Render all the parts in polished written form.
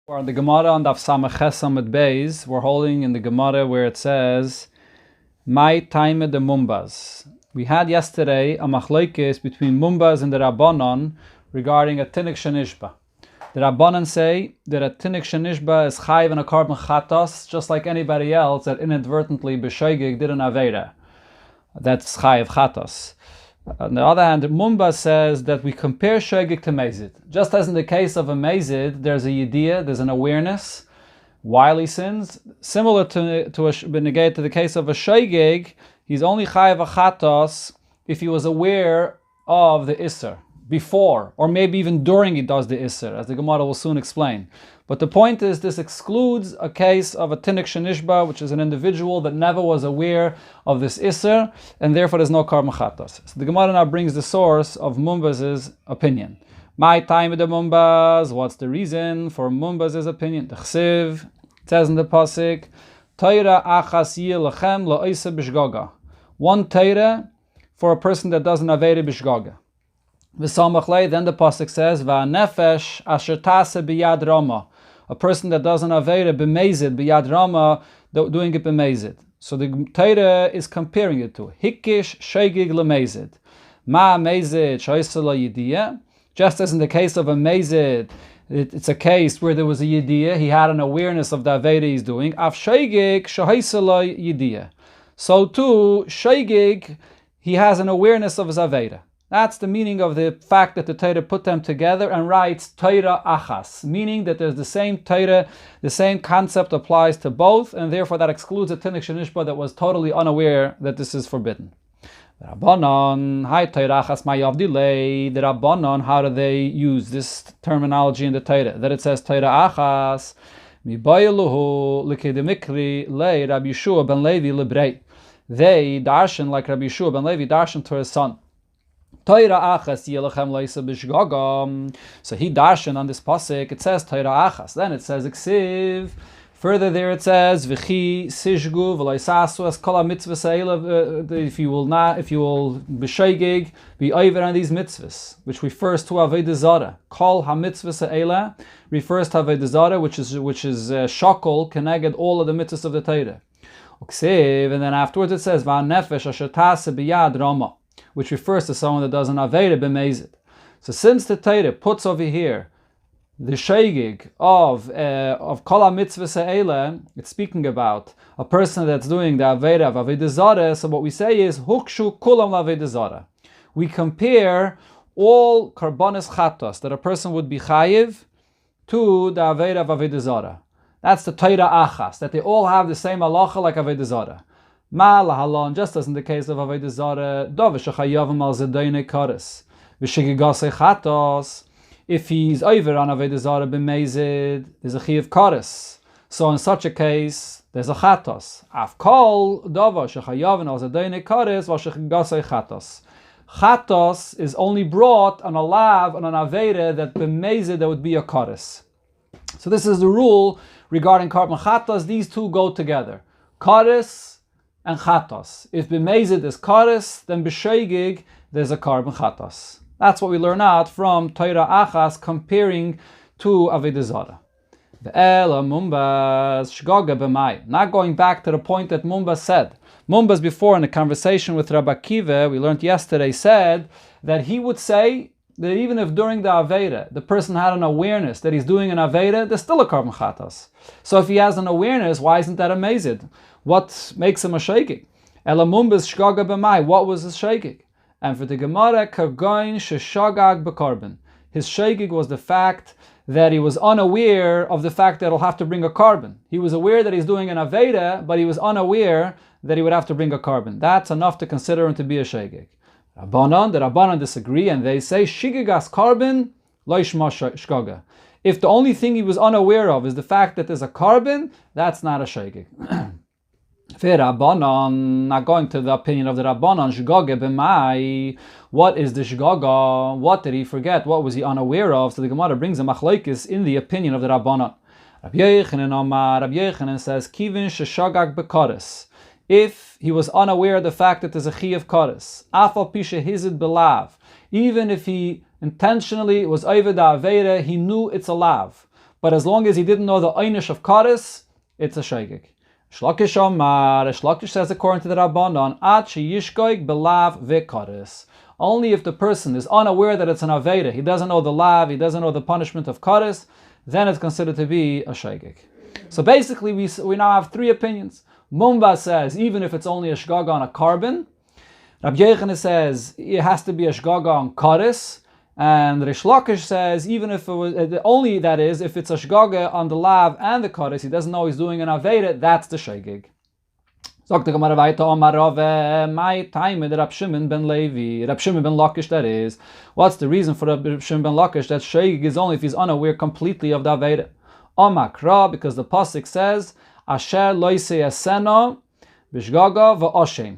We're on the Gemara on Daf Samach Ches Amud Beis. We're holding in the Gemara where it says, "My time the Mumbas." We had yesterday a machlokes between Mumbas and the Rabbanon regarding a Tinnik Shenishba. The Rabbanon say that a Tinnik Shenishba is chayiv and a carbon chatos, just like anybody else that inadvertently b'shoigig did an avera. That's chayiv chatos. On the other hand, Mumba says that we compare Shogig to Mezid. Just as in the case of a Mezid, there's a Yediyah, there's an awareness while he sins. Similar to the case of a Shogig, he's only Chayav Achatos if he was aware of the Isser before, or maybe even during he does the Isser, as the Gemara will soon explain. But the point is, this excludes a case of a Tinnik Shenishba, which is an individual that never was aware of this Isser, and therefore there's no Karma Chatas. So the Gemara now brings the source of Mumbas' opinion. My time with the Mumbas, what's the reason for Mumbas' opinion? The Chsiv, it says in the Pasik, Teira achas yilachem la'isa b'shgaga. One Teira for a person that doesn't avere b'shgaga. Then the pasuk says, "Va'nefesh asher tase b'yad rama," a person that doesn't avera b'mezid b'yad rama, doing it b'mezid. So the Torah is comparing it to hikish shegig lemezid. Ma mezid shoysela yediyah. Just as in the case of a mezid, it's a case where there was a yediyah, he had an awareness of the avera he's doing. Af shegig shoysela yediyah. So too shegig, he has an awareness of his avera. That's the meaning of the fact that the Torah put them together and writes Torah achas, meaning that there's the same Torah, the same concept applies to both, and therefore that excludes a Tinnik Shenishba that was totally unaware that this is forbidden. The Rabbanon, hi Torah achas ma yavdilei. The Rabbanon, how do they use this terminology in the Torah? That it says Torah achas, mi bayeluhu likedemikri le Rabbi Yeshua ben Levi lebrei. They darshan like Rabbi Yeshua ben Levi darshan to his son. So he darshan on this pasuk, it says Torah achas. Then it says Iksiv. Further there it says V'chi sishgu v'loisasu es kol mitzvahs. If you will b'shoigig be over on these mitzvahs, which refers to avodah zarah. Kol ha-mitzvahs ha'ela refers to avodah zarah, which is shakol keneged all of the mitzvahs of the Torah. Iksiv, and then afterwards it says Va'nefesh asher tase b'yad rama, which refers to someone that does an avera b'mezid. So since the Torah puts over here the shegig of kol ha-mitzvah se'ela, it's speaking about a person that's doing the avera of avodah zarah. So what we say is hukshu kulam l'avodah zarah. We compare all karbonis chatos that a person would be chayiv to the avera of avodah zarah. That's the Torah achas, that they all have the same halacha like avodah zarah. Ma lahalon, just as in the case of avodah zarah, doveshachayavim al zedaynei kares v'shigigasei chatos. If he's over on avodah zarah b'mezid, there's a chiyav kares. So in such a case, there's a chatos. Afkol doveshachayavim al zedaynei kares v'shigigasei chatos. Chatos is only brought on a lav, on an avera that b'mezid there would be a kares. So this is the rule regarding carbon chatos. These two go together. Kares and chatos. If b'mezid is kares, then b'shoigig there's a carbon chatos. That's what we learn out from Torah achas comparing to avodah zarah. Ve'ela mumbas shgaga b'mai. Not going back to the point that Mumbas said. Mumbas before in the conversation with Rabbi Akiva, we learned yesterday, said that he would say that even if during the avera the person had an awareness that he's doing an avera, there's still a carbon chatos. So if he has an awareness, why isn't that amazing? What makes him a shegig? Ela mumbas shgaga b'mai. What was his shegig? And for the Gemara, kagoin sheshagag b'karban. His shegig was the fact that he was unaware of the fact that he'll have to bring a carbon. He was aware that he's doing an avera, but he was unaware that he would have to bring a carbon. That's enough to consider him to be a shegig. The Rabbanon disagree, and they say shigigas carbon loishma shgaga. If the only thing he was unaware of is the fact that there's a carbon, that's not a shegig. Rabbanon, not going to the opinion of the Rabbanon, shgaga b'mai. What is the shgaga? What did he forget? What was he unaware of? So the Gemara brings a machlokes in the opinion of the Rabbanon. Rabbi Yochanan says, kivin sheshagag b'kares. If he was unaware of the fact that there's a chi of kares, afal pisha hizid belav, even if he intentionally was over the avera, he knew it's a lav, but as long as he didn't know the einish of kares, it's a shaygig. Shlakish Omar, Shlakish says according to the Rabbanon, Ad sheyishgoig belav v'kares. Only if the person is unaware that it's an aveda, he doesn't know the lav, he doesn't know the punishment of kares, then it's considered to be a shaygig. So basically, we now have three opinions. Mumba says even if it's only a shgaga on a carbon. Rabbi Yochanan says it has to be a shgaga on kares. And Rish Lakish says even if it was only, that is, if it's a shgaga on the lav and the kares, he doesn't know he's doing an aveda, that's the shaygig. Sagt the Gemara weiter, Omar Rave, my time with Rab Shimon ben Levi, Rab Shimon ben Lakish, that is. What's the reason for Rab Shimon ben Lakish that shaygig is only if he's unaware completely of the aveda? Omar Kra, because the pasuk says, Asher loise aseno b'shgaga v'oshem.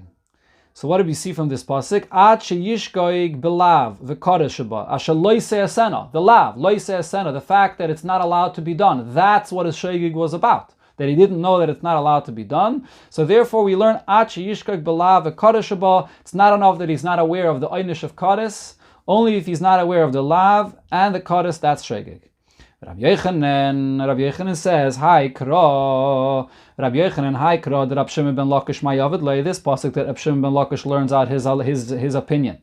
So what do we see from this pasuk? Ad sheyishgoig belav v'kares sheba. Asher loise aseno, the lav, loise aseno, the fact that it's not allowed to be done. That's what his shaygig was about. That he didn't know that it's not allowed to be done. So therefore we learn Ad sheyishgoig belav v'kares sheba. It's not enough that he's not aware of the einish of kares. Only if he's not aware of the lav and the kares, that's shaygig. Rabbi Yochanan says, Hi Kra. Rabbi Yochanan, Hi Kra, that Rab Shimon ben Lakish Mayavid lay this pasuk that Rab Shimon ben Lakish learns out his opinion.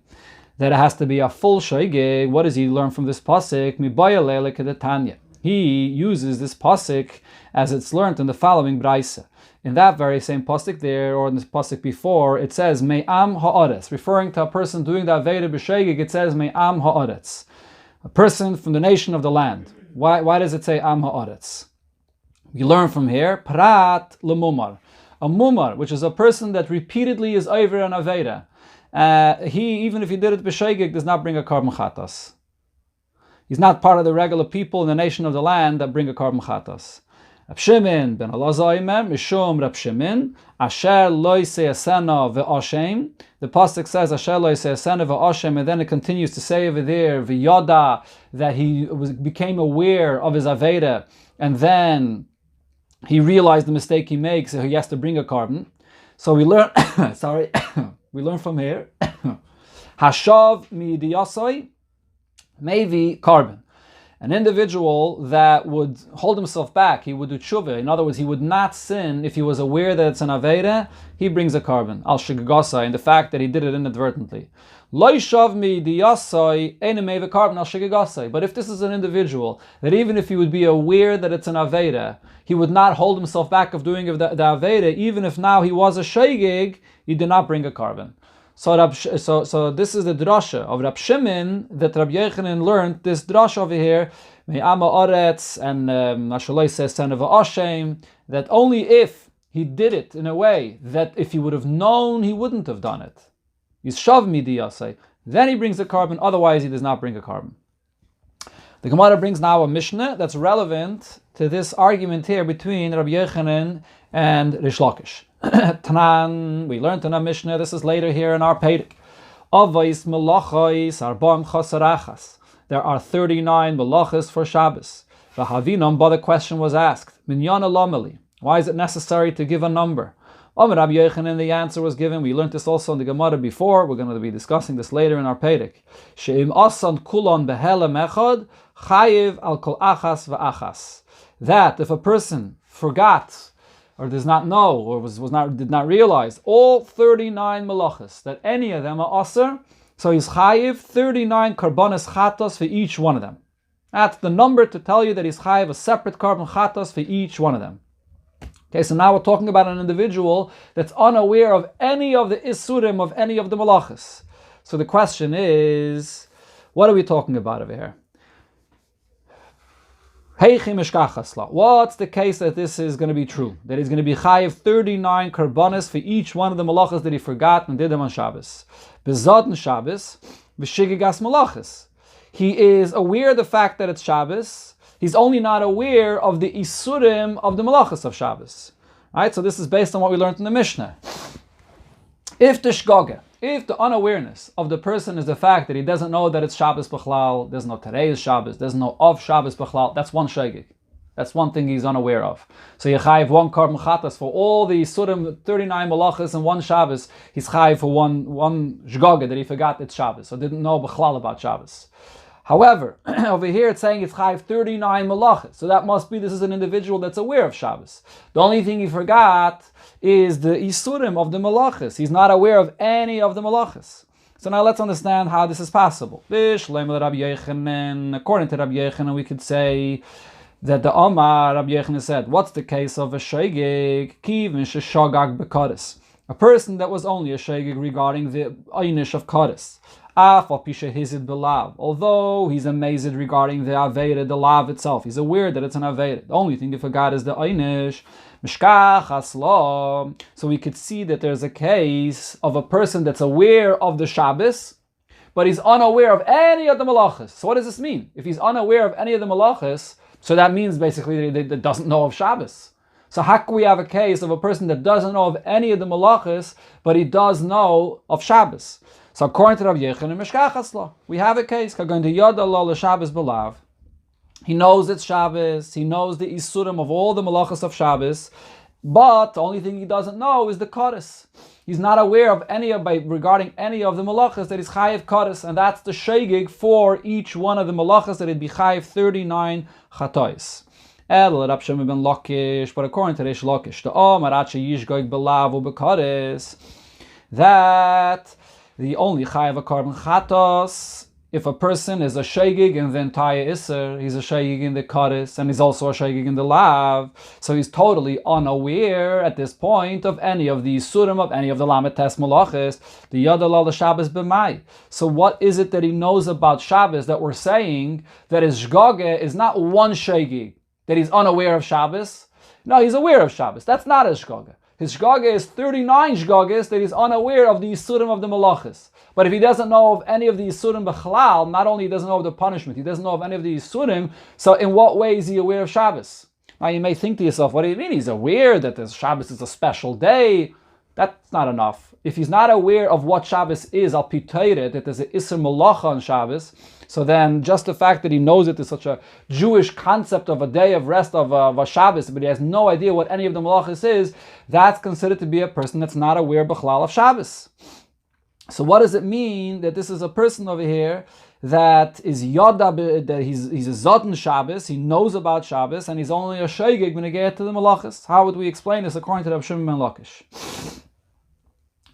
That it has to be a full shaygig. What does he learn from this pasuk? Mibaya leile kedetanya. He uses this pasuk as it's learned in the following brayse. In that very same pasuk there, or in this pasuk before, it says Me'am ha'aretz, referring to a person doing the aveda b'shaygig. It says Me'am ha'aretz, a person from the nation of the land. Why does it say Am Ha'aretz? We learn from here, Prat L'mumar. A mumar, which is a person that repeatedly is over an aveda. Even if he did it b'shaygig, does not bring a carbon chatas. He's not part of the regular people in the nation of the land that bring a carbon chatas. Rab Shimon ben Elazar Mishum Rab Shimon Asher loise asena ve'oshem. The pasuk says Asher loise asena ve'oshem, and then it continues to say over there v'yoda, that he became aware of his aveda, and then he realized the mistake he makes, so he has to bring a carbon. So we learn, we learn from here, Hashav mi'idiyasai, maybe carbon. An individual that would hold himself back, he would do tshuva. In other words, he would not sin if he was aware that it's an aveda. He brings a carbon al shigagasa, in the fact that he did it inadvertently. Loishav mi diyasai eneme carbon al shigagasa. But if this is an individual that even if he would be aware that it's an aveda, he would not hold himself back of doing the aveda, even if now he was a shaygig, he did not bring a carbon. So this is the drasha of Rab Shimon that Rabbi Yochanan learned. This drasha over here, Me'ama Oretz and Nashaloi says son of Ashem, that only if he did it in a way that if he would have known, he wouldn't have done it. Yishav midiyasei. Then he brings a carbon. Otherwise, he does not bring a carbon. The Gemara brings now a Mishnah that's relevant to this argument here between Rabbi Yochanan and Rish Lakish. Tanan, we learned in our Mishnah, this is later here in our Pedic. Avais melachos arbam chasarachas. There are 39 melachos for Shabbos. V'havinam, but the question was asked, Minyana lameli. Why is it necessary to give a number? Rabbi Yochanan, the answer was given. We learned this also in the Gemara before. We're going to be discussing this later in our Pedic. She'im asan kulon behelem echad, chayiv al kol achas v'achas. That if a person forgot, or does not know, or did not realize all 39 melachos, that any of them are aser, so he's chayiv 39 karbonis chatos for each one of them. That's the number to tell you that he's chayiv a separate carbon chatos for each one of them. Okay, so now we're talking about an individual that's unaware of any of the isurim of any of the melachos. So the question is, what are we talking about over here? What's the case that this is going to be true? That he's going to be chayiv 39 karbonis for each one of the melachos that he forgot and did them on Shabbos. Bezodin Shabbos, v'shigigas melachos. He is aware of the fact that it's Shabbos. He's only not aware of the isurim of the melachos of Shabbos. Right? So this is based on what we learned in the Mishnah. If the unawareness of the person is the fact that he doesn't know that it's Shabbos B'chlal, doesn't know today's Shabbos, doesn't know of Shabbos B'chlal, that's one shaygig. That's one thing he's unaware of. So you chayiv one carbon chatas for all the Surim 39 malachas and one Shabbos. He's chayiv for one shgaga that he forgot it's Shabbos, so didn't know B'chlal about Shabbos. However, over here it's saying it's chayiv 39 malachas. So that must be this is an individual that's aware of Shabbos. The only thing he forgot is the isurim of the malachas. He's not aware of any of the malachas. So now let's understand how this is possible. According to Rabbi Yochanan, we could say that the Omar Rabbi Yochanan said, what's the case of a shogeg? Kivin sheshogag b'kodesh. A person that was only a shogeg regarding the einish of kodesh. Although he's amazed regarding the Aveda, the lav itself. He's aware that it's an Aveda. The only thing he forgot is the Einish. So we could see that there's a case of a person that's aware of the Shabbos, but he's unaware of any of the malachas. So what does this mean? If he's unaware of any of the malachas, so that means basically that doesn't know of Shabbos. So how can we have a case of a person that doesn't know of any of the malachas, but he does know of Shabbos? So according to Rabbi Yochanan, we have a case. He knows it's Shabbos. He knows the isurim of all the malachas of Shabbos, but the only thing he doesn't know is the kodesh. He's not aware of regarding any of the malachas that is chayiv kodesh, and that's the shegig for each one of the malachas that it'd be chayiv 39 chatois. But according to Reish Lakish, the that the only chayav a carbon chatos if a person is a shegig in the entire Isser, he's a shegig in the Kodesh, and he's also a shegig in the Lav, so he's totally unaware at this point of any of the Surim, of any of the Lamed Tes Malachis, the Yadal Shabbos B'mai. So what is it that he knows about Shabbos that we're saying that his shgage is not one shegig, that he's unaware of Shabbos? No, he's aware of Shabbos. That's not his shgage. His shgage is 39 shgages that he's unaware of the Yisurim of the Malachis. But if he doesn't know of any of the Yisurim B'chalal, not only he doesn't know of the punishment, he doesn't know of any of the Yisurim, so in what way is he aware of Shabbos? Now you may think to yourself, what do you mean? He's aware that this Shabbos is a special day. That's not enough. If he's not aware of what Shabbos is, I'll pitayre that there's an Isser Malacha on Shabbos, so then just the fact that he knows it is such a Jewish concept of a day of rest of a Shabbos, but he has no idea what any of the Malachis is, that's considered to be a person that's not aware B'chalal of Shabbos. So what does it mean that this is a person over here that is Yoda, that he's a Zotan Shabbos, he knows about Shabbos, and he's only a Shegig when he gets to the Malachis? How would we explain this according to Rav Shimon ben Lakish?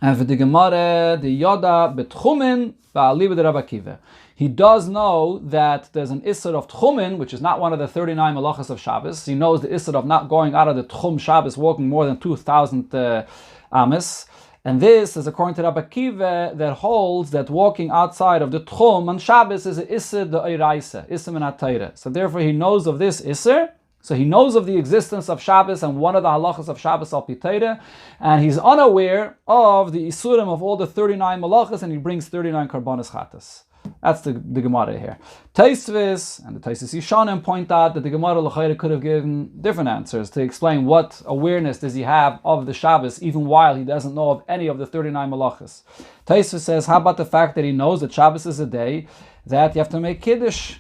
And for the Gemara, the Yoda betchumen ba'aliba de Rabbi Akiva. He does know that there's an Isser of Tchumen, which is not one of the 39 Malachas of Shabbos. He knows the Isser of not going out of the Tchum Shabbos, walking more than 2,000 Amis. And this is according to Rabbi Akiva that holds that walking outside of the Tchum on Shabbos is an Isser de Eiraisa, Isser min HaTorah. So therefore he knows of this Isser. So he knows of the existence of Shabbos and one of the halachas of Shabbos al Pitayra, and he's unaware of the Isurim of all the 39 malachas, and he brings 39 karbonis chatas. That's the Gemara here. Taisvis and the Taisis Yishanim point out that the Gemara L'chayra could have given different answers to explain what awareness does he have of the Shabbos even while he doesn't know of any of the 39 malachas. Taisvis says, how about the fact that he knows that Shabbos is a day that you have to make Kiddush?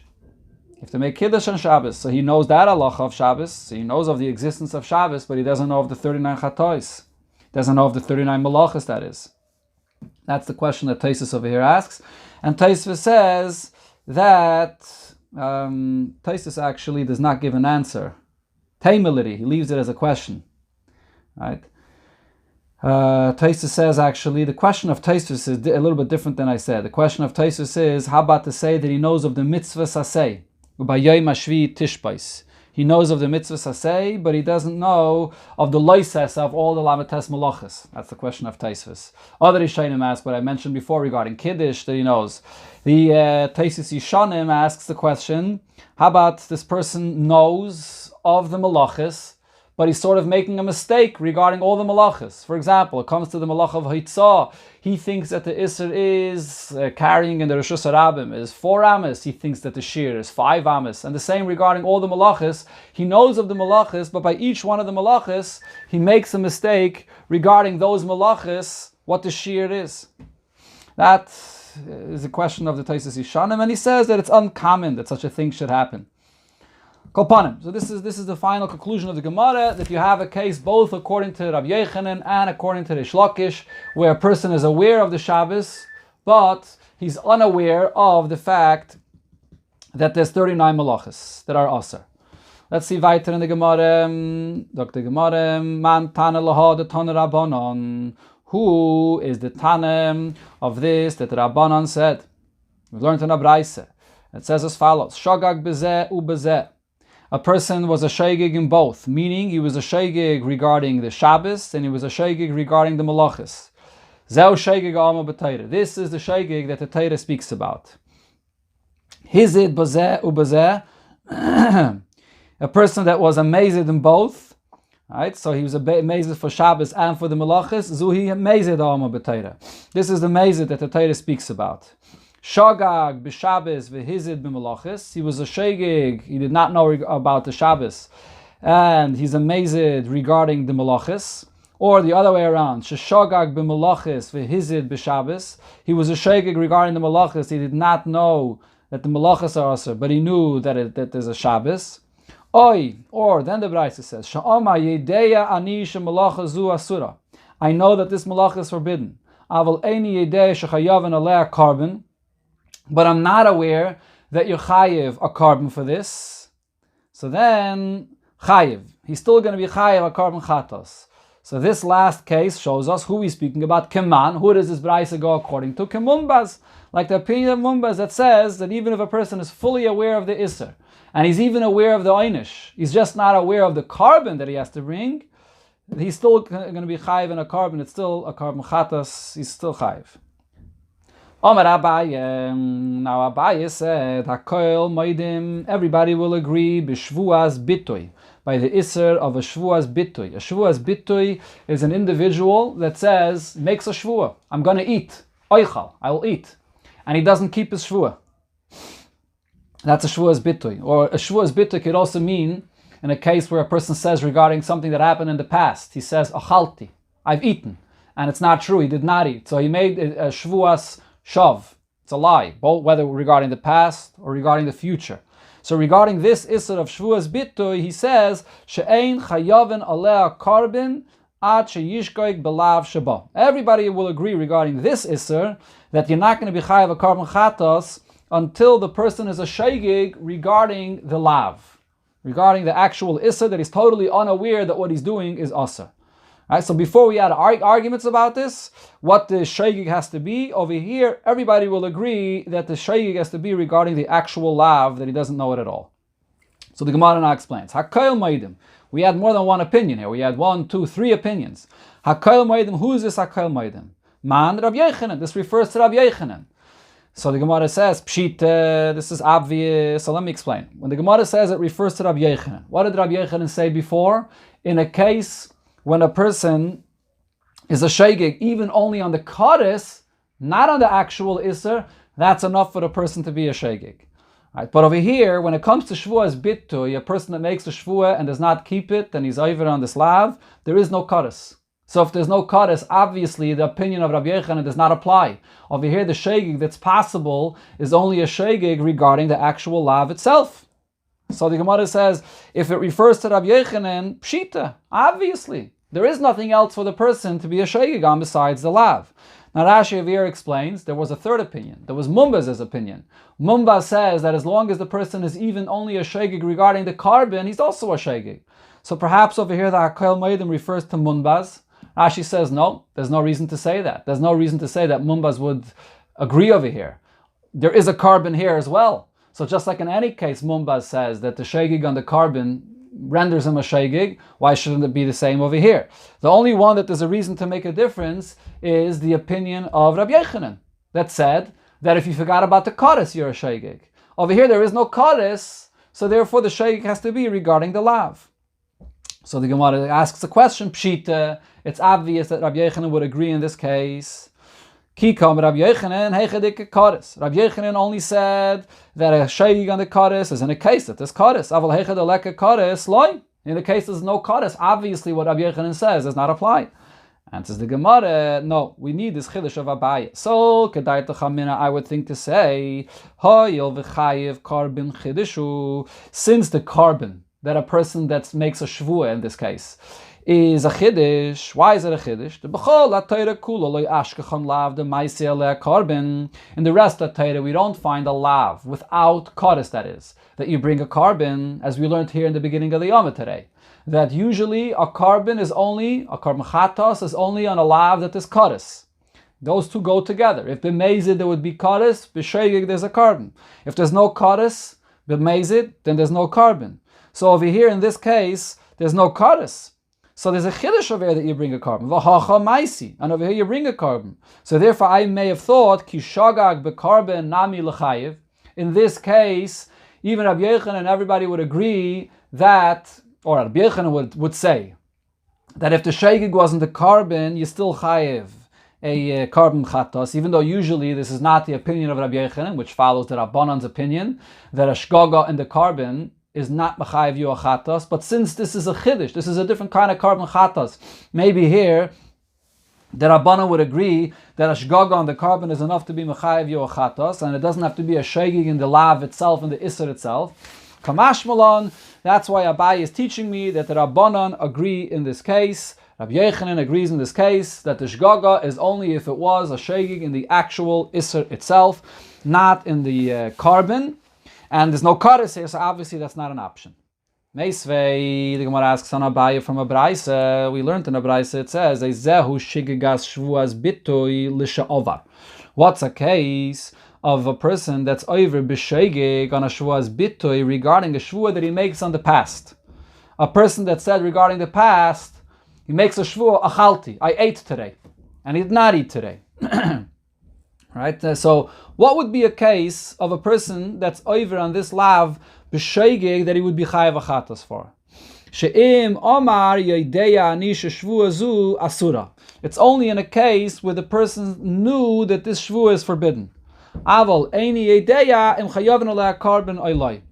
You have to make Kiddush on Shabbos. So he knows that halacha of Shabbos. So he knows of the existence of Shabbos, but he doesn't know of the 39 chatois. Doesn't know of the 39 malachas, that is. That's the question that Taisus over here asks. And Taisus says that Taisus actually does not give an answer. Taimility, he leaves it as a question. Right? Taisus says actually, the question of Taisus is a little bit different than I said. The question of Taisus is, how about to say that he knows of the mitzvah saseh? He knows of the mitzvah saseh, but he doesn't know of the loises of all the lamates malachas. That's the question of Taisvis. Other Yishanim ask what I mentioned before regarding Kiddush that he knows. The Taisis Yishanim asks the question, how about this person knows of the malachas, but he's sort of making a mistake regarding all the malachas. For example, it comes to the malach of Hitzah. He thinks that the Isser is carrying in the Rosh Hashanah is 4 amas. He thinks that the Shir is 5 amas. And the same regarding all the malachas. He knows of the malachas, but by each one of the malachas, he makes a mistake regarding those malachas, what the Shir is. That is a question of the Taisus Yishanim, and he says that it's uncommon that such a thing should happen. Kolpanim. So this is the final conclusion of the Gemara, that you have a case both according to Rabbi Yochanan and according to Reish Lakish, where a person is aware of the Shabbos, but he's unaware of the fact that there's 39 malachas that are aser. Let's see weiter in the Gemara. Dr. Gemara, man tana laha the tana Rabbanon. Who is the tanem of this that Rabbanon said? We learned in a Braise. It says as follows: Shagag bezeh ubezeh. A person was a shaygig in both, meaning he was a shaygig regarding the Shabbos and he was a shaygig regarding the malachas. Zeu shaygig alma b'Torah. This is the shaygig that the Torah speaks about. Hizid bezeh ubezeh. A person that was amazed in both, right? So he was amazed for Shabbos and for the malachas. Zuhi amazed alma b'Torah. This is the amazed that the Torah speaks about. Shagag b'Shabbos v'hizid b'malachas. He was a shagig. He did not know about the Shabbos, and he's amazed regarding the malachas. Or the other way around. Shagag b'malachas v'hizid b'Shabbos. He was a shagig regarding the malachas. He did not know that the malachas are asur, but he knew that there's a Shabbos. Oi, or then the Braisa says, Sha'ama yedeya ani shemalacha zu asura. I know that this malacha is forbidden. Aval eini yedeya shechayavan aleh carbon, but I'm not aware that you're chayiv a carbon for this. So then, chayiv. He's still going to be chayiv a carbon chatos. So this last case shows us who he's speaking about. Keman, who does this Braisa go according to? Kemumbaz. Like the opinion of Mumbaz that says that even if a person is fully aware of the Isser, and he's even aware of the Einish, he's just not aware of the carbon that he has to bring, he's still going to be chayiv in a carbon. It's still a carbon chatas. He's still chayiv. Omar Abaye. Now Abaye said, Hakoil Moedim, everybody will agree, b'shvuas bitui, by the Isser of a shvuas bitui. A shvuas bitui is an individual that says, makes a shvua. I'm going to eat. Oichal, I will eat. And he doesn't keep his shvua. That's a shvuas bitui. Or a shvuas bitui could also mean in a case where a person says regarding something that happened in the past. He says, achalti, I've eaten. And it's not true, he did not eat. So he made a shvuas shav. It's a lie, both whether regarding the past or regarding the future. So regarding this isser of shvuas bitui, he says, she'ein chayaven alea karbin ad sheyishkoik belav shaba. Everybody will agree regarding this isser that you're not going to be chayav a carbon chatos until the person is a shaygig regarding the lav, regarding the actual issa, that he's totally unaware that what he's doing is asa. Right, so before we had arguments about this, what the shaygig has to be, over here everybody will agree that the shaygig has to be regarding the actual lav, that he doesn't know it at all. So the Gemara now explains. Hakoil Moedim. We had more than one opinion here. We had 1, 2, 3 opinions. Hakoil Moedim. Who is this Hakoil Moedim? Man Rabbi Yechanan. This refers to Rabbi Yechanan. So the Gemara says, Pshita, this is obvious. So let me explain. When the Gemara says it refers to Rabbi Yechanan, what did Rabbi Yechanan say before? In a case when a person is a shaygig, even only on the Kadis, not on the actual Isser, that's enough for the person to be a shaygig. Right? But over here, when it comes to Shvuas Bitui, a person that makes a Shvua and does not keep it, then he's over on the Slav, there is no Kadis. So if there's no Kadis, obviously the opinion of Rabbi Yechanan does not apply. Over here, the shaygig that's possible is only a shaygig regarding the actual lav itself. So the Gemara says, if it refers to Rabbi Yechanan, pshita, obviously. There is nothing else for the person to be a shaygig on besides the lav. Now Rashi Avir explains, there was a third opinion. There was Mumbaz's opinion. Mumbaz says that as long as the person is even only a shaygig regarding the carbon, he's also a shaygig. So perhaps over here the Hakoil Moedim refers to Mumbaz. Rashi says, no, there's no reason to say that. There's no reason to say that Mumbaz would agree over here. There is a carbon here as well. So just like in any case, Mumbaz says that the shaygig on the carbon renders him a shaygig, why shouldn't it be the same over here? The only one that there's a reason to make a difference is the opinion of Rabbi Yechanan, that said that if you forgot about the Kadis, you're a shaygig. Over here there is no Kadis, so therefore the shaygig has to be regarding the lav. So the Gemara asks a question, Pshita, it's obvious that Rabbi Yechanan would agree in this case. Kikam Rabbi Yechanan, heichadik Kadis. Rabbi Yechanan only said that a shaygig on the Kadis is in a case that there's Kadis. Aval heichadaleka Kadis, loy. In the case there's no Kadis, obviously what Rabbi Yechanan says does not apply. Answers the Gemara, no, we need this chiddush of Abaye. So, kedai techamina, I would think to say, hoyil v'chayiv karbin chidushu, since the carbon that a person that makes a shvua in this case is a chiddush. Why is it a chiddush? In the rest of Torah, we don't find a lav without kodesh, that is, that you bring a carbon, as we learned here in the beginning of the Yom today. That usually a carbon chatos is only on a lav that is kodesh. Those two go together. If b'mezid there would be kodesh, b'shegig there's a carbon. If there's no kodesh, b'mezid, then there's no carbon. So over here in this case, there's no kodesh. So there's a chiddush over here that you bring a carbon. V'hacha maisi, and over here you bring a carbon. So therefore I may have thought, ki shagag b'carbon nami l'chayiv. In this case, even Rabbi Yochanan and everybody would agree that, or Rabbi Yochanan would say, that if the shegig wasn't the carbon, you still chayiv a carbon chatos, even though usually this is not the opinion of Rabbi Yochanan, which follows the Rabbanan's opinion, that a shgaga in the carbon is not mechayiv you a chatos. But since this is a chiddush, this is a different kind of carbon chatos, maybe here the Rabbanan would agree that a shgaga on the carbon is enough to be mechayiv you a chatos, and it doesn't have to be a shegig in the lav itself, in the isser itself. Kamash malon, that's why Abai is teaching me that the Rabbanan agree in this case. Rabbi Yochanan agrees in this case that the shgaga is only if it was a shegig in the actual isser itself, not in the carbon. And there's no kodesh here, so obviously that's not an option. Meisvei, the Gemara asks on Abaye from a Braisa. We learned in a Braisa, it says, Eizehu shigigas shvuas bitoi lisha'ovar. What's a case of a person that's over b'shegig on a shvuas bitoi regarding a shvua that he makes on the past? A person that said regarding the past, he makes a shvua, achalti, I ate today, and he did not eat today. Right? So what would be a case of a person that's over on this lav b'sheigig that he would be chayav achatas for? She'im omar yedeya ani sheshvua zu asura. It's only in a case where the person knew that this shvua is forbidden. Aval eini yedeya im chayavin alei carbon oiloi.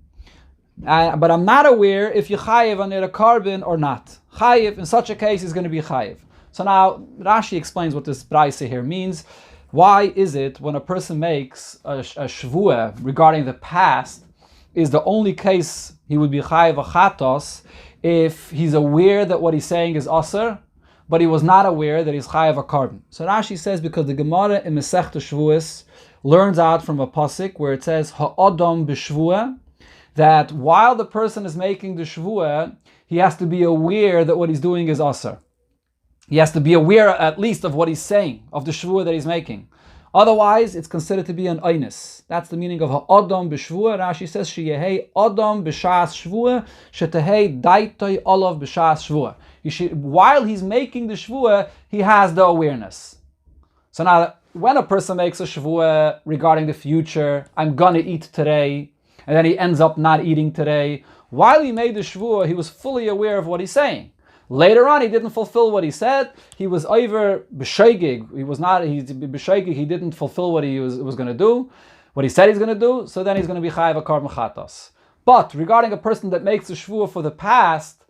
But I'm not aware if you chayav on a carbon or not. Chayav in such a case is going to be chayav. So now Rashi explains what this brayse here means. Why is it when a person makes a shvua regarding the past is the only case he would be chayav achatos if he's aware that what he's saying is aser, but he was not aware that he's chayav a carbon? So Rashi says because the Gemara in Masechta Shvuos learns out from a pasuk where it says ha'adam b'shvua, that while the person is making the shvua, he has to be aware that what he's doing is aser. He has to be aware at least of what he's saying, of the shvua that he's making. Otherwise, it's considered to be an oinus. That's the meaning of ha'adam b'shvua. Rashi says, sheyehei adam b'shas shvua, shetehei daitoi olav b'shas shvua. While he's making the shvua, he has the awareness. So now, when a person makes a shvua regarding the future, I'm gonna eat today, and then he ends up not eating today, while he made the shvua, he was fully aware of what he's saying. Later on, he didn't fulfill what he said. He was over b'sheigig. He didn't fulfill what he was going to do, what he said he's going to do. So then he's going to be chayav a carbon chatos. But regarding a person that makes a shvua for the past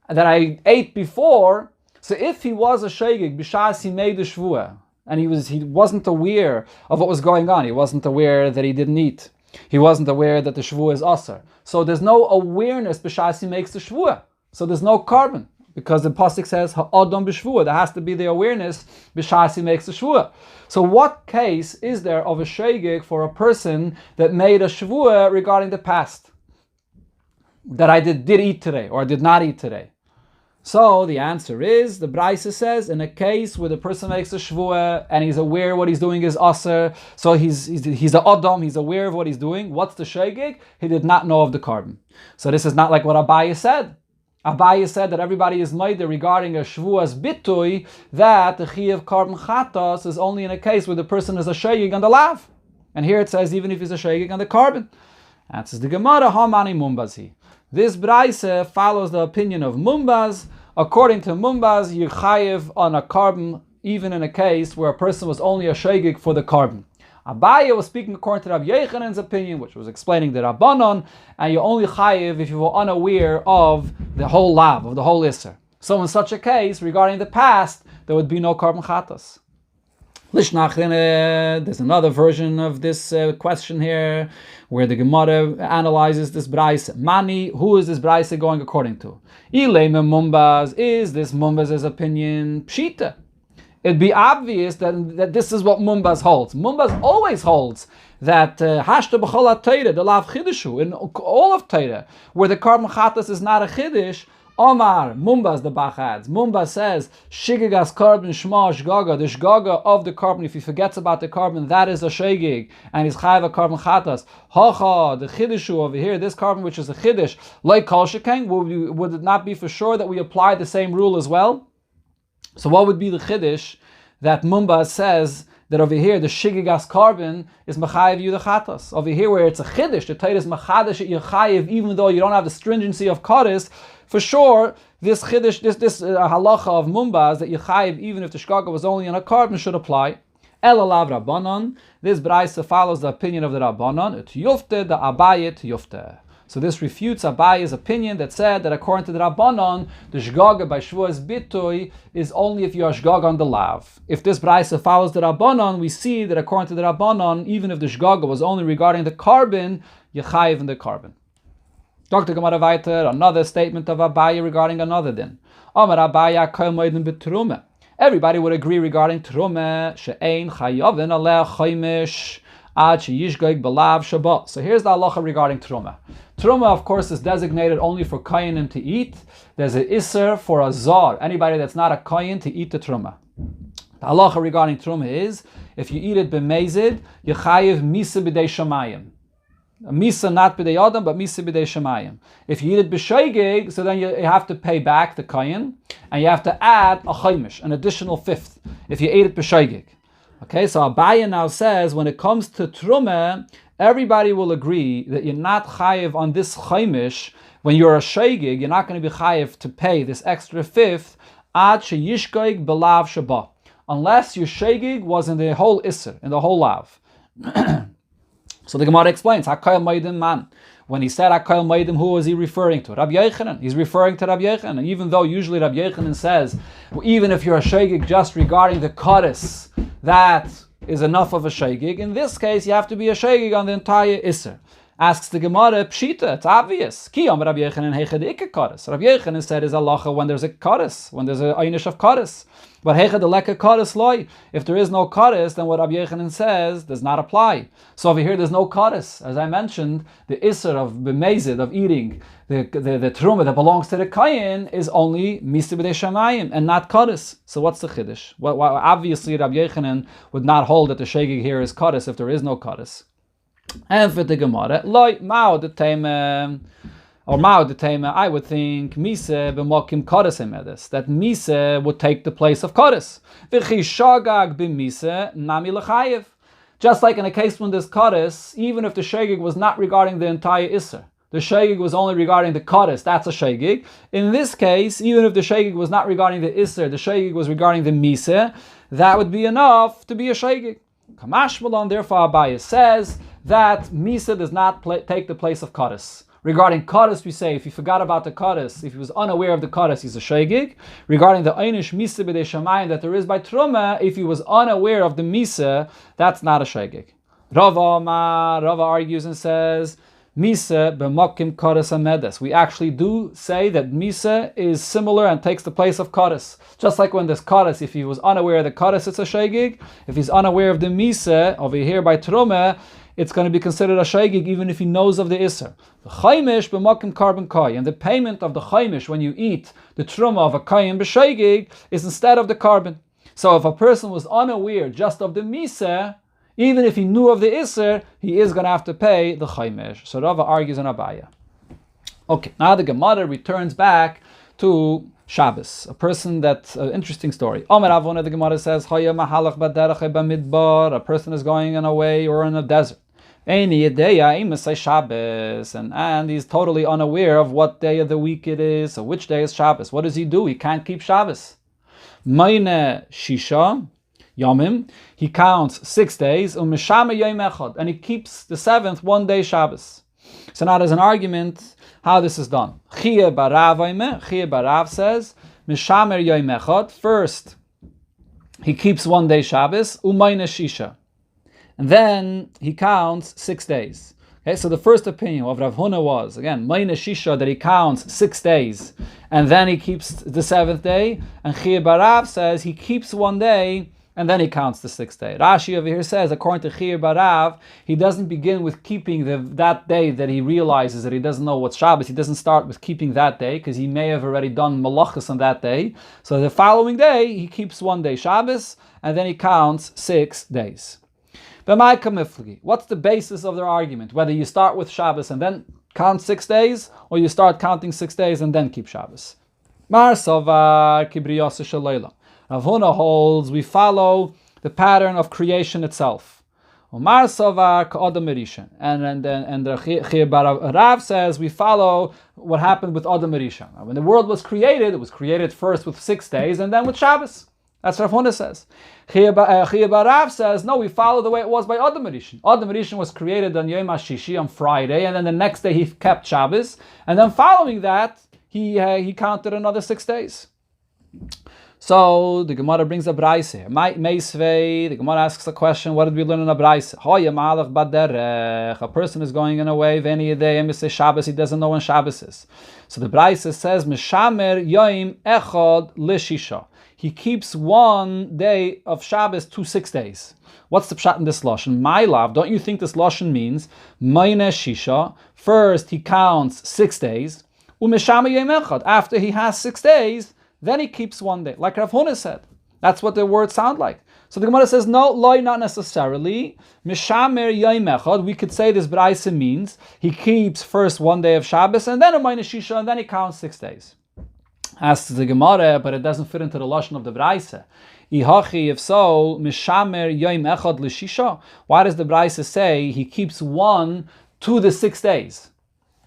that I ate before, so if he was a sheigig b'shas he made the shvua and he wasn't aware of what was going on. He wasn't aware that he didn't eat. He wasn't aware that the shvua is aser. So there's no awareness b'shas he makes the shvua. So there's no carbon. Because the pasuk says ha'adam b'shvua, there has to be the awareness b'shas he makes a shvua. So what case is there of a sheigig for a person that made a shvua regarding the past that I did eat today or did not eat today? So the answer is, the Braisa says, in a case where the person makes a shvua and he's aware what he's doing is aser, so he's a adam, he's aware of what he's doing. What's the sheigig? He did not know of the carbon. So this is not like what Abaye said. Abaye said that everybody is meider regarding a shvuas bitui, that the chiyuv carbon chatos is only in a case where the person is a sheigig on the lav. And here it says even if he's a sheigig on the carbon. Answers the Gemara, Hamani Mumbazi. This Braise follows the opinion of Mumbaz. According to Mumbaz, you chayiv on a carbon even in a case where a person was only a sheigig for the carbon. Abaye was speaking according to Rabbi Yochanan's opinion, which was explaining the Rabbanon, and you only chayiv if you were unaware of the whole lav, of the whole isser. So in such a case, regarding the past, there would be no carbon chatas. There's another version of this question here, where the Gemara analyzes this Braise. Mani, who is this Braise going according to? Ileme Mumbaz, is this Mumbaz's opinion Pshita? It'd be obvious that this is what Mumbaz holds. Mumbaz always holds that Hashta B'chol HaTeirah, the Lav Chidushu, in all of Teirah, where the Karban Chatas is not a Chiddush, Omar, Mumbaz, the Bach adds. Mumbaz says, Shigigas Karban Shma Shgaga, the Shgaga of the Karban, if he forgets about the Karban, that is a Shegig, and he's Chayv a Karban Chatas. Hacha, the Chiddushu over here, this Karban which is a Chiddush, like Kol Shekeng, would it not be for sure that we apply the same rule as well? So what would be the Chiddush that Mumbaz says that over here the Shigigas Karban is Machayev you the Chatas? Over here where it's a Chiddush, the Torah is Machadash Yechayev, even though you don't have the stringency of Karis, for sure, this chiddush, this halacha of Mumbaz that Yechayev, even if the shgaga was only in a carbon, should apply. El alav Rabbanon. This Braisa follows the opinion of the Rabbanon. Et yufte the Abaye yufte. So this refutes Abaye's opinion that said that according to the Rabbanon, the shgaga by Shavuos Bitoy is only if you are shgaga on the lav. If this Braisa follows the Rabbanon, we see that according to the Rabbanon, even if the shgaga was only regarding the carbon, Yechayev in the carbon. Dr. Gemara weiter, another statement of Abaye regarding another din. Amar Abaye kol moedim betrume. Everybody would agree regarding trume she'ein chayavin aleh chaimish ad sheyishgoig belav Shabbos. So here's the halacha regarding trume. Trume, of course, is designated only for koyanim to eat. There's an iser for a zar, anybody that's not a koyin, to eat the trume. The halacha regarding trume is if you eat it b'mezid, you chayiv misa b'dei shamayim. Misa not b'dei adam, but misa b'dei shemayim. If you eat it b'shoigig, so then you have to pay back the koyin, and you have to add a chaimish, an additional fifth, if you ate it b'shoigig. Okay, so Abaye now says, when it comes to trumeh, everybody will agree that you're not chayiv on this chaimish. When you're a shoigig, you're not going to be chayiv to pay this extra fifth, ad sheyishgoig belav shaba, unless your shoigig was in the whole iser, in the whole lav. So the Gemara explains, HaKayel Maidim man. When he said HaKayel Maidim, who was he referring to? Rabbi Yochanan. He's referring to Rabbi Yochanan. And even though usually Rabbi Yochanan says, even if you're a shegig just regarding the Kodesh, that is enough of a shegig. In this case, you have to be a shegig on the entire Isser. Asks the Gemara, Pshita, it's obvious. Kiyam Rabbi Yochanan heichad ikke Kodesh. Rabbi Yochanan said is halacha when there's a Kodesh, when there's a einish of Kodesh. But heichad leka Kodesh loy. If there is no Kodesh, then what Rabbi Yochanan says does not apply. So over here, there's no Kodesh. As I mentioned, the Isser of b'mezid, of eating the truma that belongs to the kayin, is only misa b'dei shamayim and not Kodesh. So what's the chiddush? Well, obviously, Rabbi Yochanan would not hold that the shegig here is Kodesh if there is no Kodesh. And for the Gemara, loy mao the tema, or mao the tema, I would think mise b'mokim Kodesh emedes, that mise would take the place of Kodesh. V'chi shagag b'mise nami l'chayev. Just like in a case when there's Kodesh, even if the shegig was not regarding the entire Isser, the shegig was only regarding the Kodesh, that's a shegig. In this case, even if the shegig was not regarding the Isser, the shegig was regarding the mise, that would be enough to be a shegig. Kamash Malon, therefore Abaye says that Misa does not take the place of Kodesh. Regarding Kodesh, we say if he forgot about the Kodesh, if he was unaware of the Kodesh, he's a shegig. Regarding the Einish Misa b'dei shamayim that there is by Truma, if he was unaware of the Misa, that's not a shegig. Rava argues and says, Misa b'mokim Kodesh amedes. We actually do say that Misa is similar and takes the place of Kodesh. Just like when there's Kodesh, if he was unaware of the Kodesh, it's a shegig. If he's unaware of the Misa, over here by Truma, it's going to be considered a shegig even if he knows of the Isser. The chaimish b'mokim carbon koy, and the payment of the chaimish when you eat the truma of a koyim b'shegig is instead of the carbon. So if a person was unaware just of the Misa, even if he knew of the Isser, he is going to have to pay the chaimish. So Rava argues on Abaye. Okay, now the Gemara returns back to Shabbos, a person that's an interesting story. Omer Avona, the Gemara says, a person is going on a way or in a desert. And he's totally unaware of what day of the week it is, or which day is Shabbos. What does he do? He can't keep Shabbos. Meine Shisha Yomim, he counts 6 days, and he keeps the 7th one day Shabbos. So now there's an argument how this is done. Chiyeh Barav says, Mishamer Yom Echad, first he keeps 1 day Shabbos, umayne shisha. And then he counts 6 days. Okay, so the first opinion of Rav Huna was, again, mayne shisha, that he counts 6 days, and then he keeps the 7th day. And Chiyah Barav says he keeps 1 day, and then he counts the 6th day. Rashi over here says, according to Chiyah Barav, he doesn't begin with keeping that day that he realizes that he doesn't know what's Shabbos. He doesn't start with keeping that day, because he may have already done malachas on that day. So the following day, he keeps 1 day Shabbos, and then he counts 6 days. What's the basis of their argument? Whether you start with Shabbos and then count 6 days, or you start counting 6 days and then keep Shabbos. Mar Savar Kibriyasa Shalayla. Rav Huna holds we follow the pattern of creation itself. Mar Savar Ka'adam Erishan. And the Chiyah Barav says we follow what happened with Adam Erishan. When the world was created, it was created first with 6 days and then with Shabbos. That's what Rav Huna says. Chiyah Barav says, no, we follow the way it was by Adam Rishon. Adam Rishon was created on Yom HaShishi, on Friday, and then the next day he kept Shabbos, and then following that, he counted another 6 days. So the Gemara brings a braise here. The Gemara asks a question, what did we learn in a braise? A person is going in a way, any day, and say Shabbos, he doesn't know when Shabbos is. So the braise says, Mishamer Yom Echad Lishisha. He keeps 1 day of Shabbos to 6 days. What's the pshat in this lashon? My love, don't you think this lashon means mayne shisha? First he counts 6 days, umeshama yom echad. After he has 6 days, then he keeps 1 day, like Rav Huna said. That's what the words sound like. So the Gemara says, no, loy, not necessarily. Mishamer yom echad. We could say this braise means he keeps first 1 day of Shabbos and then a mayne shisha, and then he counts 6 days. Asks the Gemara, but it doesn't fit into the lashon of the Braise. Ihachi, if so, mishamer yom echad l'shisha. Why does the Braise say he keeps 1 to the 6 days?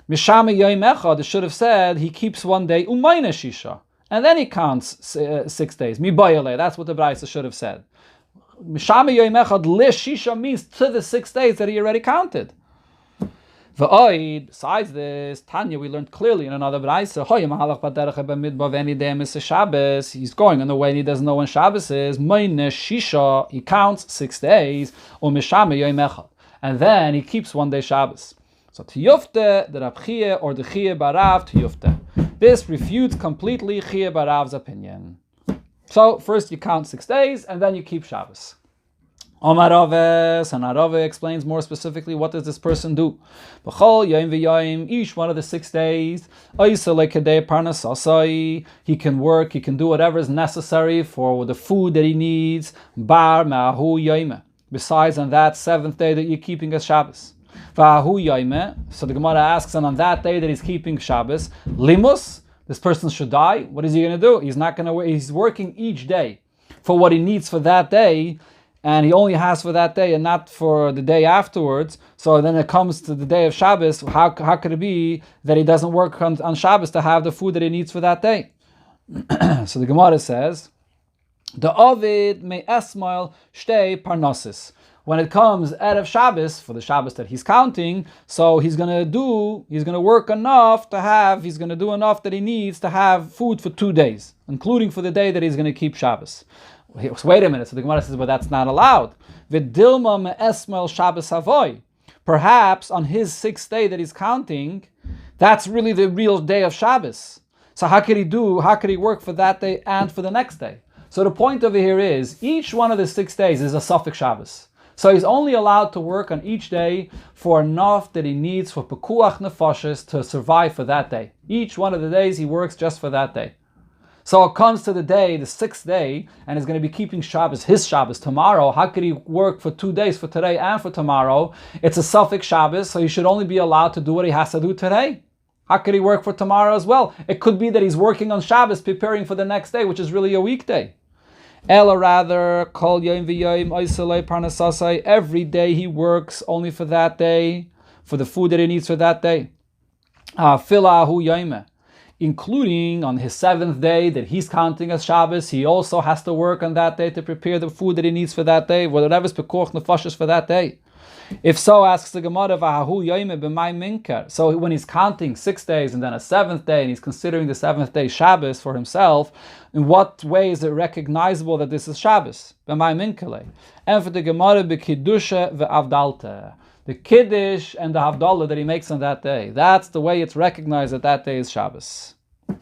Mishamer yom echad, it should have said he keeps 1 day umayne shisha, and then he counts 6 days. Mi bayale, that's what the Braise should have said. Mishamer yom echad l'shisha means to the 6 days that he already counted. Besides this, Tanya, we learned clearly in another Braise, he's going on the way and he doesn't know when Shabbos is. He counts 6 days, and then he keeps 1 day Shabbos. So Tiyufte, the Rab Chiyah or the Chiyah Barav Tiyufte. This refutes completely Chiyah Barav's opinion. So first you count 6 days and then you keep Shabbos. Omar Raves, and Rave explains more specifically what does this person do. Each one of the 6 days, he can work, he can do whatever is necessary for the food that he needs. Besides on that 7th day that you're keeping as Shabbos. So the Gemara asks, and on that day that he's keeping Shabbos, limus, this person should die. What is he going to do? He's not going to. He's working each day for what he needs for that day. And he only has for that day and not for the day afterwards. So then it comes to the day of Shabbos. How could it be that he doesn't work on Shabbos to have the food that he needs for that day? So the Gemara says, the Ovid may esmail shtei parnosis. When it comes out of Shabbos, for the Shabbos that he's counting, so he's going to work enough he's going to do enough that he needs to have food for 2 days, including for the day that he's going to keep Shabbos. Wait a minute. So the Gemara says, but that's not allowed. V'dilma me'esmel Shabbos havoy. Perhaps on his 6th day that he's counting, that's really the real day of Shabbos. So how could he work for that day and for the next day? So the point over here is, each one of the 6 days is a suffix Shabbos. So he's only allowed to work on each day for enough that he needs for pekuach nefashis to survive for that day. Each one of the days he works just for that day. So it comes to the day, the 6th day, and he's going to be keeping Shabbos, his Shabbos, tomorrow. How could he work for 2 days, for today and for tomorrow? It's a suffix Shabbos, so he should only be allowed to do what he has to do today. How could he work for tomorrow as well? It could be that he's working on Shabbos, preparing for the next day, which is really a weekday. Ella rather, kol yom v'yom oiselei parnasasai. Every day he works only for that day, for the food that he needs for that day. Filahu yomeh. Including on his 7th day that he's counting as Shabbos, he also has to work on that day to prepare the food that he needs for that day, whatever's pekuach nefashos for that day. If so, asks the Gemara, V'ahu yoyme b'may minker. So when he's counting 6 days and then a 7th day, and he's considering the 7th day Shabbos for himself, in what way is it recognizable that this is Shabbos? B'may minkele. And for the Gemara, b'kiddusha v'avdalta. The kiddush and the havdalah that he makes on that day. That's the way it's recognized that that day is Shabbos.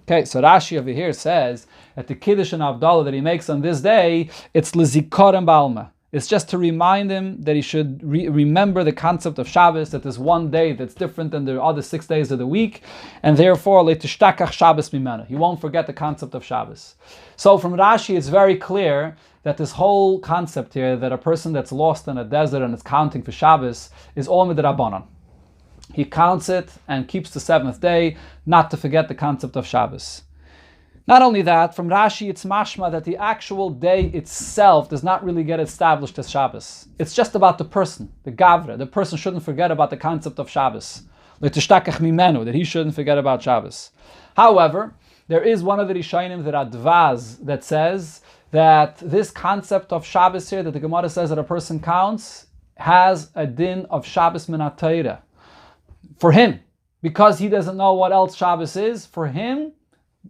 Okay, so Rashi over here says that the kiddush and havdalah that he makes on this day, it's l'zikaron b'alma. It's just to remind him that he should remember the concept of Shabbos, that there's one day that's different than the other 6 days of the week, and therefore, le'tishtakach Shabbos mimenu. He won't forget the concept of Shabbos. So from Rashi, it's very clear that this whole concept here, that a person that's lost in a desert and is counting for Shabbos, is all midrabanan. He counts it and keeps the 7th day, not to forget the concept of Shabbos. Not only that, from Rashi it's mashma that the actual day itself does not really get established as Shabbos. It's just about the person, the gavra. The person shouldn't forget about the concept of Shabbos. L'tishtakach mimenu, that he shouldn't forget about Shabbos. However, there is one of the Rishonim, the Radvaz, that says that this concept of Shabbos here, that the Gemara says that a person counts, has a din of Shabbos min ha-Torah. For him, because he doesn't know what else Shabbos is, for him,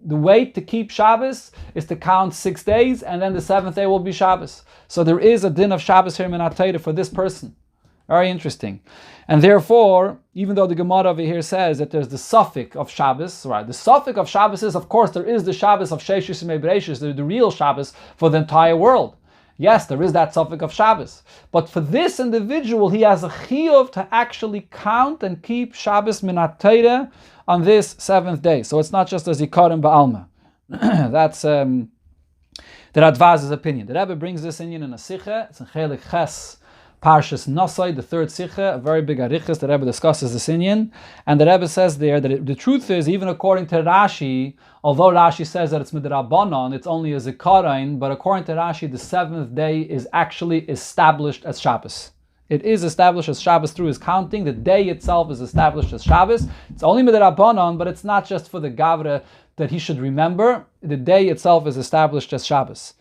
the way to keep Shabbos is to count 6 days, and then the 7th day will be Shabbos. So there is a din of Shabbos here min ha-Torah for this person. Very interesting. And therefore, even though the Gemara over here says that there's the suffix of Shabbos, right? The suffix of Shabbos is, of course, there is the Shabbos of Sheshis Yemei Bereishis, the real Shabbos for the entire world. Yes, there is that suffix of Shabbos. But for this individual, he has a chiyuv to actually count and keep Shabbos min ha-Torah on this 7th day. So it's not just a zikaron ba'alma. That's the Radvaz's opinion. The Rebbe brings this in a sicha. It's in Chelik Ches, Parshas Nosai, the 3rd sicha, a very big arichas. The Rebbe discusses this inyan. And the Rebbe says there that the truth is, even according to Rashi, although Rashi says that it's midrabanan, it's only a zikaron, but according to Rashi, the 7th day is actually established as Shabbos. It is established as Shabbos through his counting. The day itself is established as Shabbos. It's only midrabanan, but it's not just for the gavra that he should remember. The day itself is established as Shabbos.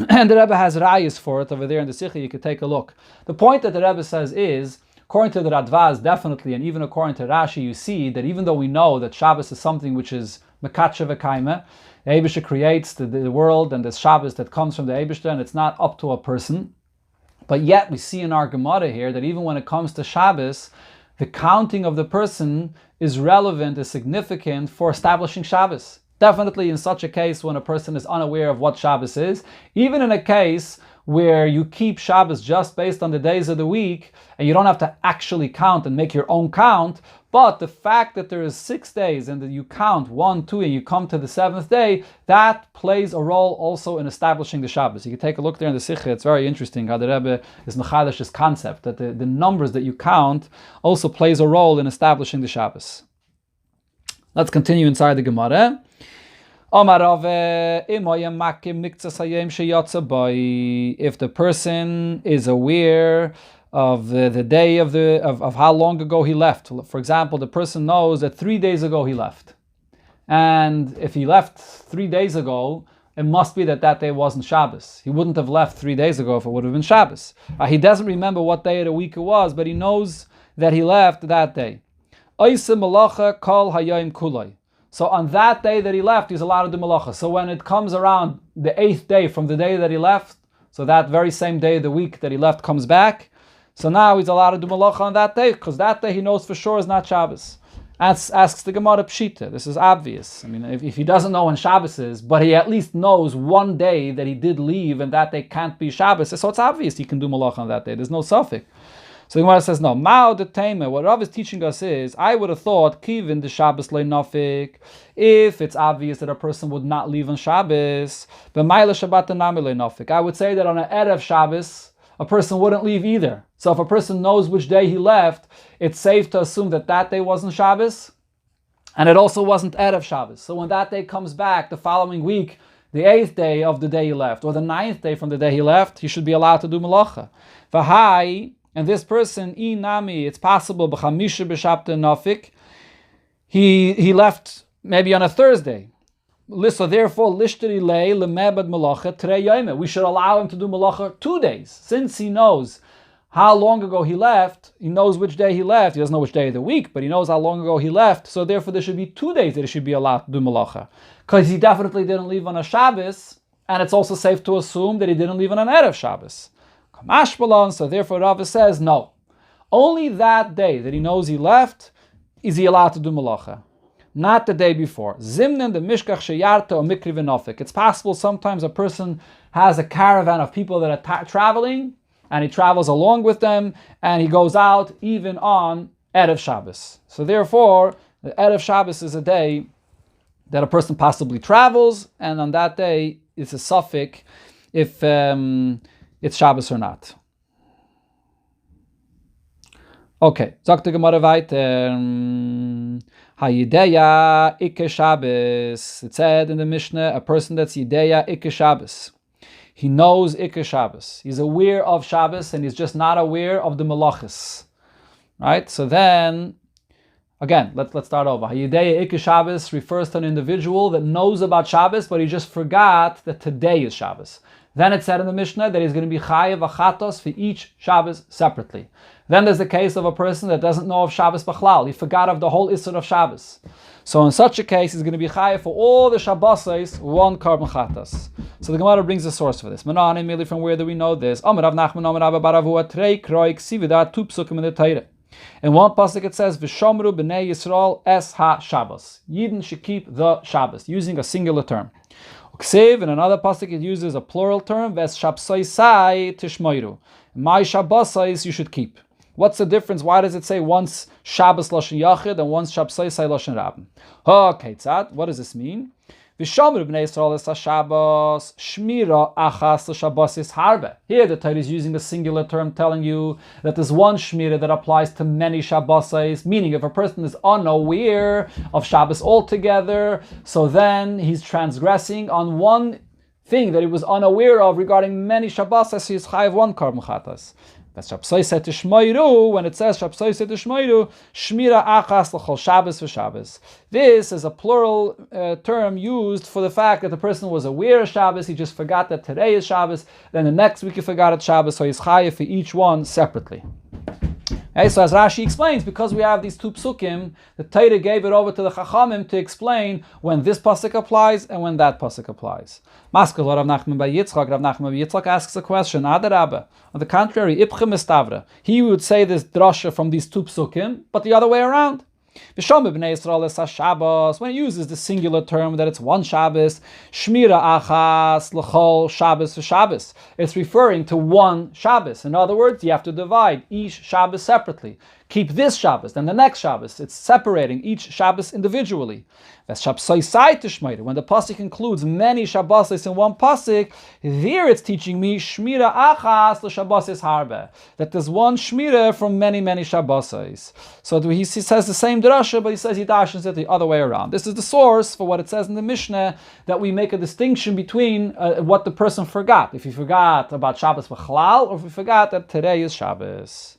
And the Rebbe has rayas for it over there in the Sikha. You could take a look. The point that the Rebbe says is, according to the Radvaz, definitely, and even according to Rashi, you see that even though we know that Shabbos is something which is mekatsha v'kaima, the Eibishter creates the world and the Shabbos that comes from the Eibishter, and it's not up to a person. But yet we see in our Gemara here that even when it comes to Shabbos, the counting of the person is relevant, is significant for establishing Shabbos. Definitely in such a case when a person is unaware of what Shabbos is, even in a case where you keep Shabbos just based on the days of the week, and you don't have to actually count and make your own count, but the fact that there is 6 days and that you count 1, 2, and you come to the 7th day, that plays a role also in establishing the Shabbos. You can take a look there in the Sikha. It's very interesting how the Rebbe is mechadash this concept, that the numbers that you count also plays a role in establishing the Shabbos. Let's continue inside the Gemara. If the person is aware of the day of how long ago he left. For example, the person knows that 3 days ago he left. And if he left 3 days ago, it must be that day wasn't Shabbos. He wouldn't have left 3 days ago if it would have been Shabbos. He doesn't remember what day of the week it was, but he knows that he left that day. So on that day that he left, he's allowed to do malacha. So when it comes around the 8th day from the day that he left, so that very same day of the week that he left comes back, so now he's allowed to do malacha on that day, because that day he knows for sure is not Shabbos. Asks the Gemara Pshita. This is obvious. I mean, if he doesn't know when Shabbos is, but he at least knows one day that he did leave and that day can't be Shabbos, so it's obvious he can do malacha on that day. There's no suffix. So the Gemara says, no, Mao de Tema, what Rav is teaching us is, I would have thought, Kivin the Shabbos le nafik, if it's obvious that a person would not leave on Shabbos, but Maila Shabbat nami le nafik. I would say that on an Erev Shabbos, a person wouldn't leave either. So if a person knows which day he left, it's safe to assume that that day wasn't Shabbos, and it also wasn't Erev Shabbos. So when that day comes back the following week, the 8th day of the day he left, or the 9th day from the day he left, he should be allowed to do malacha. V'hai, and this person, inami, it's possible, b'chamisha b'shabta nafik, he left maybe on a Thursday. So therefore, lishteri lei lemebad malacha trei yomeh. We should allow him to do malacha 2 days, since he knows how long ago he left. He knows which day he left. He doesn't know which day of the week, but he knows how long ago he left. So therefore there should be 2 days that he should be allowed to do malacha. Because he definitely didn't leave on a Shabbos, and it's also safe to assume that he didn't leave on an Erev Shabbos. So therefore Rava says, no. Only that day that he knows he left is he allowed to do malacha. Not the day before. Zimnen the mishkach sheyarta or mikri v'nofik. It's possible sometimes a person has a caravan of people that are traveling, and he travels along with them, and he goes out even on Erev Shabbos. So therefore, the Erev Shabbos is a day that a person possibly travels, and on that day, it's a suffix if it's Shabbos or not. Okay, sagt die Gemara weiter. Hayideya ikke Shabbos. It said in the Mishnah, a person that's Yideya ikke Shabbos. He knows ikke Shabbos. He's aware of Shabbos, and he's just not aware of the malachis. Right? So then, again, let's start over. Hayideya ikke Shabbos refers to an individual that knows about Shabbos, but he just forgot that today is Shabbos. Then it said in the Mishnah that he's going to be chayav achatos for each Shabbos separately. Then there's the case of a person that doesn't know of Shabbos b'chlal. He forgot of the whole Isser of Shabbos. So in such a case, he's going to be chayav for all the Shabbos, one carbon chatas. So the Gemara brings a source for this. Manane, merely from where do we know this? Amar Rav Nachman, Amar Rabba Baravu, Trei Kroik, Sividat, two psukim in the Torah. In one pasuk it says, V'shomru b'nei Yisrael es ha Shabbos. Yidden should keep the Shabbos, using a singular term. In another pasuk it uses a plural term, Ves Shabsai tishmoiru. My Shabbosais you should keep. What's the difference? Why does it say once Shabbos Lashon Yachid and once Shabsai Lashon Rabban? Okay, tzad. What does this mean? V'shomer b'nei Yisrael es Shabbos shmira achas l'Shabbos is harbe. Here the Torah is using a singular term, telling you that there's one shmira that applies to many Shabbosais. Meaning, if a person is unaware of Shabbos altogether, so then he's transgressing on one thing that he was unaware of regarding many Shabbosais. He is chayav one carbon chatas. That's Shabsai Tishmoiru. When it says Shabsai Tishmoiru, Shmira Achas L'chol Shabbos v'Shabbos. This is a plural term used for the fact that the person was aware of Shabbos, he just forgot that today is Shabbos, then the next week he forgot it's Shabbos, so he's chayav for each one separately. Okay, so as Rashi explains, because we have these two psukim, the Torah gave it over to the Chachamim to explain when this pasuk applies and when that pasuk applies. Maskal Rav Nachman by Yitzchak. Rav Nachman by Yitzchak asks a question. Adarabba. On the contrary, Ipchem Estavra. He would say this drasha from these two psukim, but the other way around. When it uses the singular term that it's one Shabbos, Shmira Achas L'chol Shabbos v'Shabbos, it's referring to one Shabbos. In other words, you have to divide each Shabbos separately. Keep this Shabbos, then the next Shabbos. It's separating each Shabbos individually. When the pasuk includes many Shabbos in one pasuk, there it's teaching me Shmira Achas l'Shabbos is harbe, that there's one Shmira from many Shabbos. So he says the same drasha, but he says he dashes it the other way around. This is the source for what it says in the Mishnah, that we make a distinction between what the person forgot. If he forgot about Shabbos b'chlal, or if he forgot that today is Shabbos.